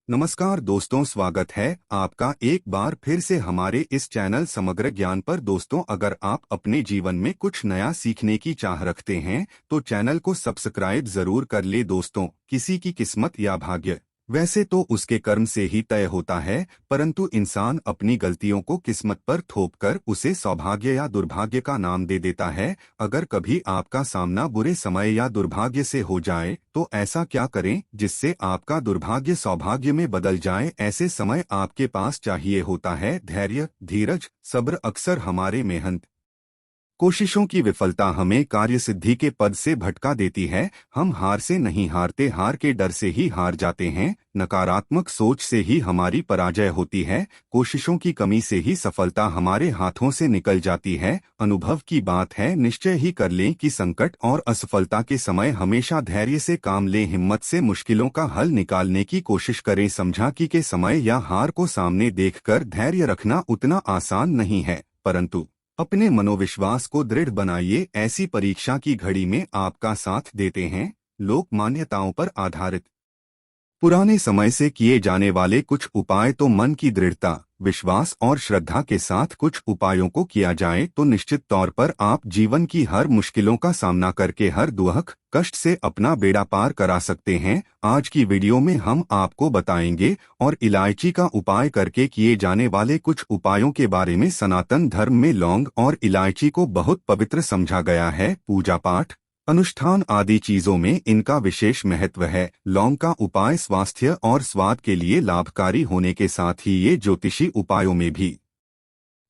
नमस्कार दोस्तों, स्वागत है आपका एक बार फिर से हमारे इस चैनल समग्र ज्ञान पर। दोस्तों, अगर आप अपने जीवन में कुछ नया सीखने की चाह रखते हैं तो चैनल को सब्सक्राइब जरूर कर ले। दोस्तों, किसी की किस्मत या भाग्य वैसे तो उसके कर्म से ही तय होता है, परंतु इंसान अपनी गलतियों को किस्मत पर थोपकर उसे सौभाग्य या दुर्भाग्य का नाम दे देता है। अगर कभी आपका सामना बुरे समय या दुर्भाग्य से हो जाए तो ऐसा क्या करें जिससे आपका दुर्भाग्य सौभाग्य में बदल जाए। ऐसे समय आपके पास चाहिए होता है धैर्य, धीरज, सब्र। अक्सर हमारे मेहनत कोशिशों की विफलता हमें कार्य सिद्धि के पद से भटका देती है। हम हार से नहीं हारते, हार के डर से ही हार जाते हैं। नकारात्मक सोच से ही हमारी पराजय होती है। कोशिशों की कमी से ही सफलता हमारे हाथों से निकल जाती है। अनुभव की बात है, निश्चय ही कर लें कि संकट और असफलता के समय हमेशा धैर्य से काम लें। हिम्मत से मुश्किलों का हल निकालने की कोशिश करें। समझा कि के समय या हार को सामने देखकर धैर्य रखना उतना आसान नहीं है, परंतु अपने मनोविश्वास को दृढ़ बनाइए। ऐसी परीक्षा की घड़ी में आपका साथ देते हैं लोक मान्यताओं पर आधारित पुराने समय से किए जाने वाले कुछ उपाय। तो मन की दृढ़ता, विश्वास और श्रद्धा के साथ कुछ उपायों को किया जाए तो निश्चित तौर पर आप जीवन की हर मुश्किलों का सामना करके हर दुख कष्ट से अपना बेड़ा पार करा सकते हैं। आज की वीडियो में हम आपको बताएंगे और इलायची का उपाय करके किए जाने वाले कुछ उपायों के बारे में। सनातन धर्म में लौंग और इलायची को बहुत पवित्र समझा गया है। पूजा पाठ, अनुष्ठान आदि चीजों में इनका विशेष महत्व है। लौंग का उपाय स्वास्थ्य और स्वाद के लिए लाभकारी होने के साथ ही ये ज्योतिषी उपायों में भी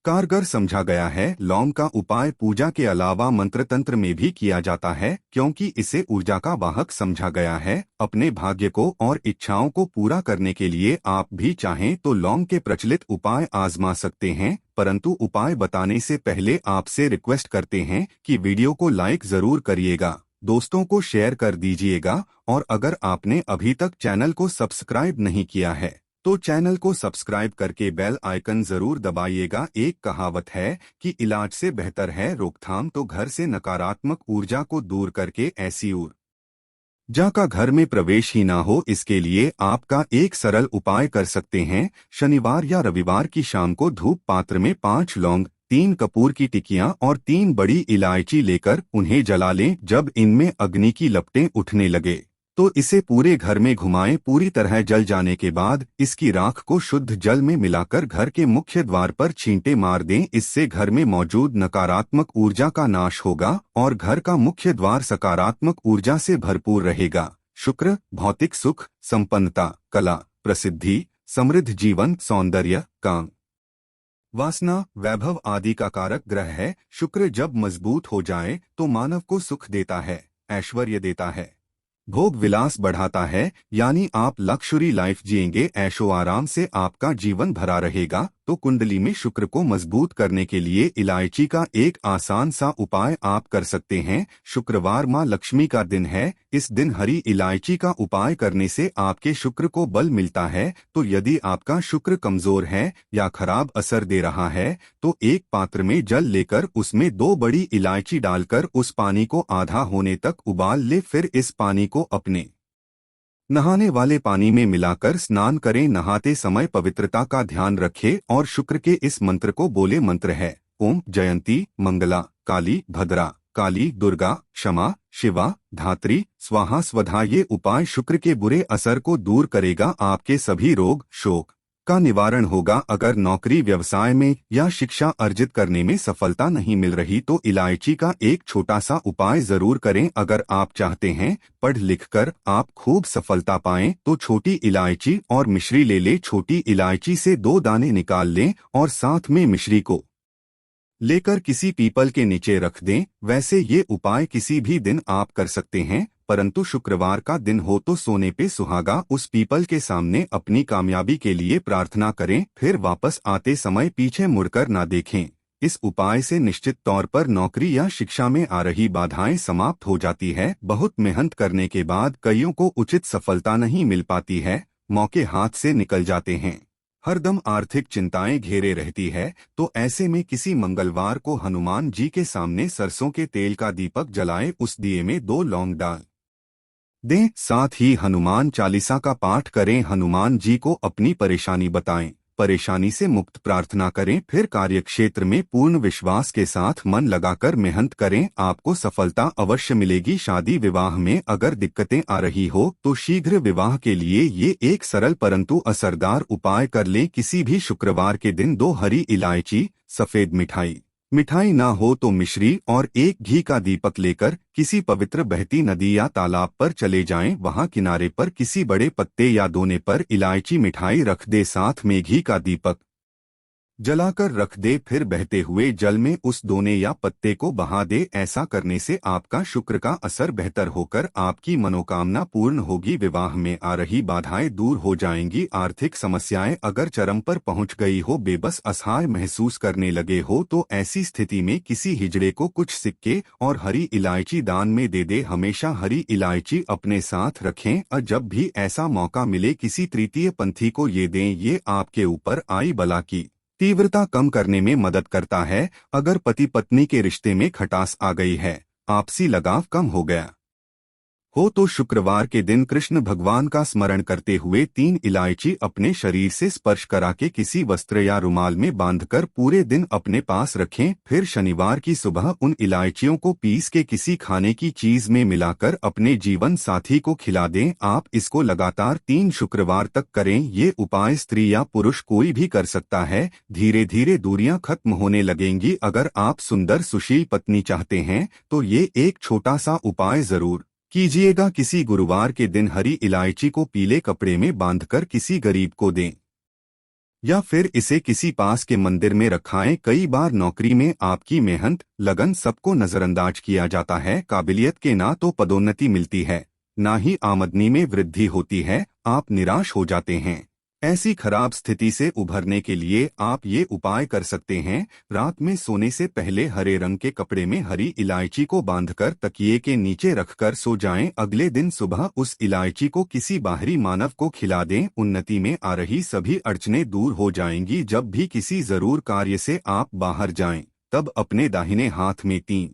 कारगर समझा गया है। लौंग का उपाय पूजा के अलावा मंत्र तंत्र में भी किया जाता है, क्योंकि इसे ऊर्जा का वाहक समझा गया है। अपने भाग्य को और इच्छाओं को पूरा करने के लिए आप भी चाहें तो लौंग के प्रचलित उपाय आजमा सकते हैं, परंतु उपाय बताने से पहले आपसे रिक्वेस्ट करते हैं कि वीडियो को लाइक जरूर करिएगा, दोस्तों को शेयर कर दीजिएगा और अगर आपने अभी तक चैनल को सब्सक्राइब नहीं किया है तो चैनल को सब्सक्राइब करके बेल आइकन जरूर दबाइएगा। एक कहावत है कि इलाज से बेहतर है रोकथाम, तो घर से नकारात्मक ऊर्जा को दूर करके ऐसी ऊर्जा का घर में प्रवेश ही ना हो, इसके लिए आपका एक सरल उपाय कर सकते हैं। शनिवार या रविवार की शाम को धूप पात्र में 5 लौंग, 3 कपूर की टिकियां और 3 बड़ी इलायची लेकर उन्हें जला लें। जब इनमें अग्नि की लपटें उठने लगे तो इसे पूरे घर में घुमाएं। पूरी तरह जल जाने के बाद इसकी राख को शुद्ध जल में मिलाकर घर के मुख्य द्वार पर छींटे मार दें। इससे घर में मौजूद नकारात्मक ऊर्जा का नाश होगा और घर का मुख्य द्वार सकारात्मक ऊर्जा से भरपूर रहेगा। शुक्र भौतिक सुख, संपन्नता, कला, प्रसिद्धि, समृद्ध जीवन, सौंदर्य, काम, वासना, वैभव आदि का कारक ग्रह है। शुक्र जब मजबूत हो जाए तो मानव को सुख देता है, ऐश्वर्य देता है, भोग विलास बढ़ाता है, यानी आप लक्ष्युरी लाइफ जिएंगे। ऐशो आराम से आपका जीवन भरा रहेगा। तो कुंडली में शुक्र को मजबूत करने के लिए इलायची का एक आसान सा उपाय आप कर सकते हैं। शुक्रवार माँ लक्ष्मी का दिन है। इस दिन हरी इलायची का उपाय करने से आपके शुक्र को बल मिलता है। तो यदि आपका शुक्र कमजोर है या खराब असर दे रहा है तो एक पात्र में जल लेकर उसमें 2 बड़ी इलायची डालकर उस पानी को आधा होने तक उबाल ले। फिर इस पानी को अपने नहाने वाले पानी में मिलाकर स्नान करें। नहाते समय पवित्रता का ध्यान रखें और शुक्र के इस मंत्र को बोले। मंत्र है ओम जयंती मंगला काली भद्रा काली दुर्गा क्षमा शिवा धात्री स्वाहा स्वधा। ये उपाय शुक्र के बुरे असर को दूर करेगा। आपके सभी रोग शोक का निवारण होगा। अगर नौकरी व्यवसाय में या शिक्षा अर्जित करने में सफलता नहीं मिल रही तो इलायची का एक छोटा सा उपाय जरूर करें। अगर आप चाहते हैं पढ़ लिख कर आप खूब सफलता पाएं तो छोटी इलायची और मिश्री ले लें। छोटी इलायची से 2 दाने निकाल लें और साथ में मिश्री को लेकर किसी पीपल के नीचे रख दें। वैसे ये उपाय किसी भी दिन आप कर सकते हैं, परंतु शुक्रवार का दिन हो तो सोने पे सुहागा उस पीपल के सामने अपनी कामयाबी के लिए प्रार्थना करें। फिर वापस आते समय पीछे मुड़कर ना देखें। इस उपाय से निश्चित तौर पर नौकरी या शिक्षा में आ रही बाधाएं समाप्त हो जाती है। बहुत मेहनत करने के बाद कईयों को उचित सफलता नहीं मिल पाती है, मौके हाथ से निकल जाते हैं, हरदम आर्थिक चिंताएं घेरे रहती है। तो ऐसे में किसी मंगलवार को हनुमान जी के सामने सरसों के तेल का दीपक जलाएं। उस दिए में 2 लौंग डाल दें। साथ ही हनुमान चालीसा का पाठ करें। हनुमान जी को अपनी परेशानी बताएं, परेशानी से मुक्त प्रार्थना करें। फिर कार्यक्षेत्र में पूर्ण विश्वास के साथ मन लगाकर मेहनत करें, आपको सफलता अवश्य मिलेगी। शादी विवाह में अगर दिक्कतें आ रही हो तो शीघ्र विवाह के लिए ये एक सरल परंतु असरदार उपाय कर लें। किसी भी शुक्रवार के दिन 2 हरी इलायची, सफेद मिठाई ना हो तो मिश्री और एक घी का दीपक लेकर किसी पवित्र बहती नदी या तालाब पर चले जाएं। वहां किनारे पर किसी बड़े पत्ते या दोने पर इलायची मिठाई रख दे, साथ में घी का दीपक जलाकर रख दे। फिर बहते हुए जल में उस दोने या पत्ते को बहा दे। ऐसा करने से आपका शुक्र का असर बेहतर होकर आपकी मनोकामना पूर्ण होगी। विवाह में आ रही बाधाएं दूर हो जाएंगी। आर्थिक समस्याएं अगर चरम पर पहुंच गई हो, बेबस असहाय महसूस करने लगे हो, तो ऐसी स्थिति में किसी हिजड़े को कुछ सिक्के और हरी इलायची दान में दे दे। हमेशा हरी इलायची अपने साथ रखें और जब भी ऐसा मौका मिले किसी तृतीय पंथी को ये दें। ये आपके ऊपर आई बला की तीव्रता कम करने में मदद करता है। अगर पति पत्नी के रिश्ते में खटास आ गई है, आपसी लगाव कम हो गया हो, तो शुक्रवार के दिन कृष्ण भगवान का स्मरण करते हुए 3 इलायची अपने शरीर से स्पर्श करा के किसी वस्त्र या रुमाल में बांधकर पूरे दिन अपने पास रखें। फिर शनिवार की सुबह उन इलायचियों को पीस के किसी खाने की चीज में मिलाकर अपने जीवन साथी को खिला दें। आप इसको लगातार 3 शुक्रवार तक करें। ये उपाय स्त्री या पुरुष कोई भी कर सकता है। धीरे धीरे दूरियां खत्म होने लगेंगी। अगर आप सुंदर सुशील पत्नी चाहते हैं तो ये एक छोटा सा उपाय जरूर कीजिएगा। किसी गुरुवार के दिन हरी इलायची को पीले कपड़े में बांधकर किसी गरीब को दें या फिर इसे किसी पास के मंदिर में रखाएं। कई बार नौकरी में आपकी मेहनत लगन सबको नजरअंदाज किया जाता है। काबिलियत के ना तो पदोन्नति मिलती है, ना ही आमदनी में वृद्धि होती है। आप निराश हो जाते हैं। ऐसी खराब स्थिति से उभरने के लिए आप ये उपाय कर सकते हैं। रात में सोने से पहले हरे रंग के कपड़े में हरी इलायची को बांधकर तकिए के नीचे रखकर सो जाएं। अगले दिन सुबह उस इलायची को किसी बाहरी मानव को खिला दें। उन्नति में आ रही सभी अड़चनें दूर हो जाएंगी। जब भी किसी जरूर कार्य से आप बाहर जाएं, तब अपने दाहिने हाथ में 3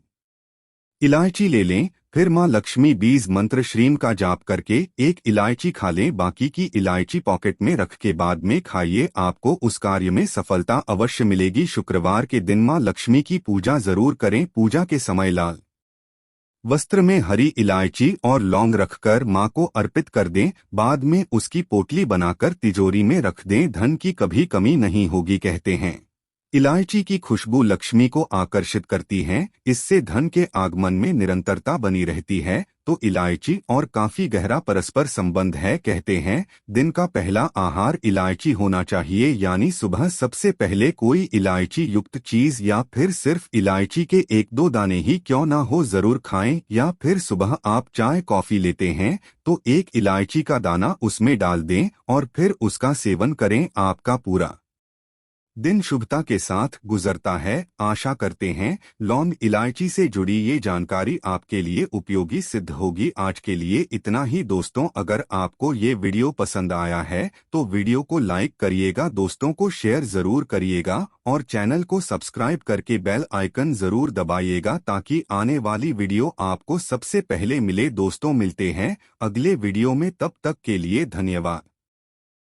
इलायची ले लें। फिर मां लक्ष्मी बीज मंत्र श्रीम का जाप करके 1 इलायची खा लें। बाकी की इलायची पॉकेट में रख के बाद में खाइए। आपको उस कार्य में सफलता अवश्य मिलेगी। शुक्रवार के दिन मां लक्ष्मी की पूजा जरूर करें। पूजा के समय लाल वस्त्र में हरी इलायची और लौंग रखकर मां को अर्पित कर दें। बाद में उसकी पोटली बनाकर तिजोरी में रख दें। धन की कभी कमी नहीं होगी। कहते हैं इलायची की खुशबू लक्ष्मी को आकर्षित करती है, इससे धन के आगमन में निरंतरता बनी रहती है। तो इलायची और काफी गहरा परस्पर संबंध है। कहते हैं दिन का पहला आहार इलायची होना चाहिए, यानी सुबह सबसे पहले कोई इलायची युक्त चीज या फिर सिर्फ इलायची के 1-2 दाने ही क्यों ना हो जरूर खाएं। या फिर सुबह आप चाय कॉफी लेते हैं तो 1 इलायची का दाना उसमें डाल दें और फिर उसका सेवन करें। आपका पूरा दिन शुभता के साथ गुजरता है। आशा करते हैं लौंग इलायची से जुड़ी ये जानकारी आपके लिए उपयोगी सिद्ध होगी। आज के लिए इतना ही दोस्तों। अगर आपको ये वीडियो पसंद आया है तो वीडियो को लाइक करिएगा, दोस्तों को शेयर जरूर करिएगा और चैनल को सब्सक्राइब करके बेल आइकन जरूर दबाइएगा ताकि आने वाली वीडियो आपको सबसे पहले मिले। दोस्तों मिलते हैं अगले वीडियो में, तब तक के लिए धन्यवाद।